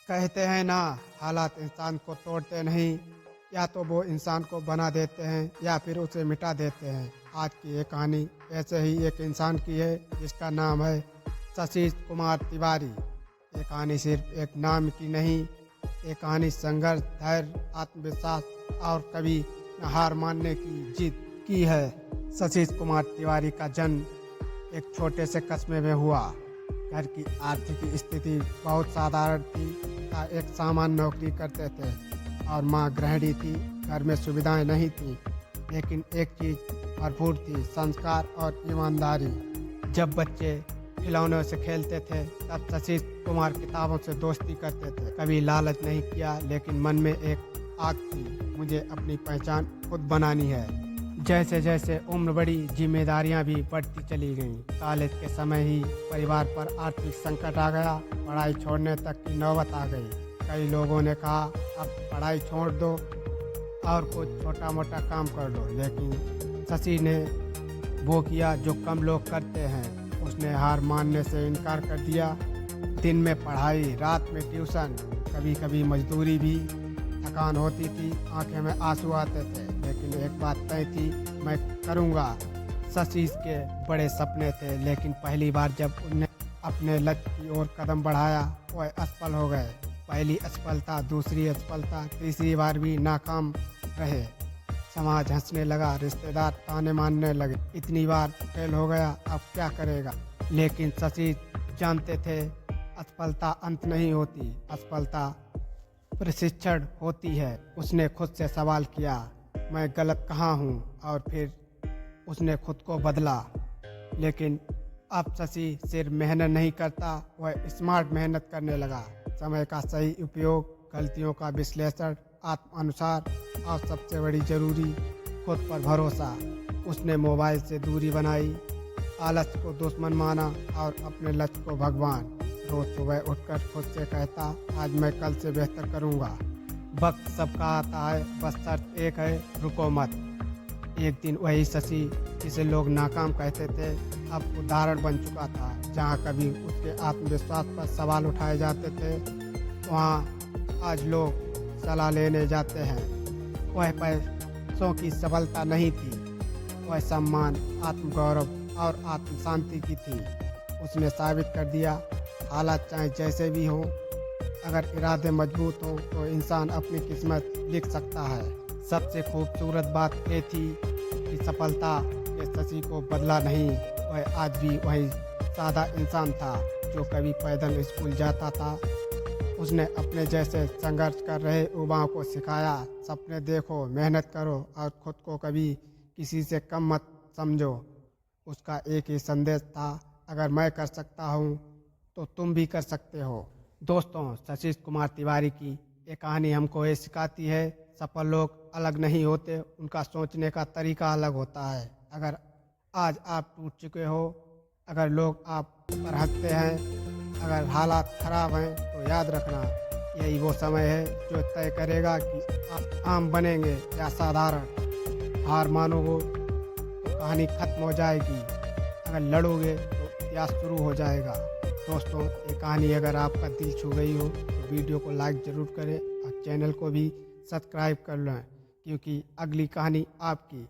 कहते हैं ना, हालात इंसान को तोड़ते नहीं, या तो वो इंसान को बना देते हैं या फिर उसे मिटा देते हैं। आज की ये कहानी ऐसे ही एक इंसान की है जिसका नाम है शशि कुमार तिवारी। ये कहानी सिर्फ एक नाम की नहीं, ये कहानी संघर्ष, धैर्य, आत्मविश्वास और कभी न हार मानने की जीत की है। शशि कुमार तिवारी का जन्म एक छोटे से कस्बे में हुआ। घर की आर्थिक स्थिति बहुत साधारण थी। पिता एक सामान्य नौकरी करते थे और माँ गृहिणी थी। घर में सुविधाएं नहीं थी, लेकिन एक चीज भरपूर थी, संस्कार और ईमानदारी। जब बच्चे खिलौनों से खेलते थे तब शशि कुमार किताबों से दोस्ती करते थे। कभी लालच नहीं किया, लेकिन मन में एक आग थी, मुझे अपनी पहचान खुद बनानी है। जैसे जैसे उम्र बढ़ी, जिम्मेदारियां भी बढ़ती चली गईं। कॉलेज के समय ही परिवार पर आर्थिक संकट आ गया। पढ़ाई छोड़ने तक की नौबत आ गई। कई लोगों ने कहा अब पढ़ाई छोड़ दो और कुछ छोटा मोटा काम कर लो, लेकिन शशि ने वो किया जो कम लोग करते हैं। उसने हार मानने से इनकार कर दिया। दिन में पढ़ाई, रात में ट्यूशन, कभी कभी मजदूरी भी। थकान होती थी, आंखें में आंसू आते थे, लेकिन एक बात तय थी, मैं करूँगा। शशि के बड़े सपने थे, लेकिन पहली बार जब उन्हें अपने लक्ष्य की ओर कदम बढ़ाया वह असफल हो गए। पहली असफलता, दूसरी असफलता, तीसरी बार भी नाकाम रहे। समाज हंसने लगा, रिश्तेदार ताने मारने लगे। इतनी बार फेल हो गया, अब क्या करेगा? लेकिन शशि जानते थे असफलता अंत नहीं होती, असफलता प्रशिक्षण होती है। उसने खुद से सवाल किया, मैं गलत कहाँ हूँ? और फिर उसने खुद को बदला। लेकिन अब शशि सिर्फ मेहनत नहीं करता, वह स्मार्ट मेहनत करने लगा। समय का सही उपयोग, गलतियों का विश्लेषण, आत्मानुसार और सबसे बड़ी जरूरी, खुद पर भरोसा। उसने मोबाइल से दूरी बनाई, आलस को दुश्मन माना और अपने लक्ष्य को भगवान। रोज सुबह उठकर खुद से कहता, आज मैं कल से बेहतर करूँगा। वक्त सबका आता है, बस शर्त एक है, रुको मत। एक दिन वही शशि जिसे लोग नाकाम कहते थे अब उदाहरण बन चुका था। जहाँ कभी उसके आत्मविश्वास पर सवाल उठाए जाते थे, वहाँ आज लोग सलाह लेने जाते हैं। वह पैसों की सफलता नहीं थी, वह सम्मान, आत्मगौरव और आत्म शांति की थी। उसने साबित कर दिया, हालात चाहे जैसे भी हों, अगर इरादे मजबूत हों तो इंसान अपनी किस्मत लिख सकता है। सबसे खूबसूरत बात ये थी कि सफलता ने शशि को बदला नहीं। वह आज भी वही सादा इंसान था जो कभी पैदल स्कूल जाता था। उसने अपने जैसे संघर्ष कर रहे युवाओं को सिखाया, सपने देखो, मेहनत करो और खुद को कभी किसी से कम मत समझो। उसका एक ही संदेश था, अगर मैं कर सकता हूँ तो तुम भी कर सकते हो। दोस्तों, शशि कुमार तिवारी की ये कहानी हमको ये सिखाती है, सफल लोग अलग नहीं होते, उनका सोचने का तरीका अलग होता है। अगर आज आप टूट चुके हो, अगर लोग आप पर हंसते हैं, अगर हालात खराब हैं, तो याद रखना यही वो समय है जो तय करेगा कि आप आम बनेंगे या साधारण। हार मानोगे तो कहानी खत्म हो जाएगी, अगर लड़ोगे तो इतिहास शुरू हो जाएगा। दोस्तों, ये कहानी अगर आपका दिल छू गई हो तो वीडियो को लाइक ज़रूर करें और चैनल को भी सब्सक्राइब कर लें, क्योंकि अगली कहानी आपकी।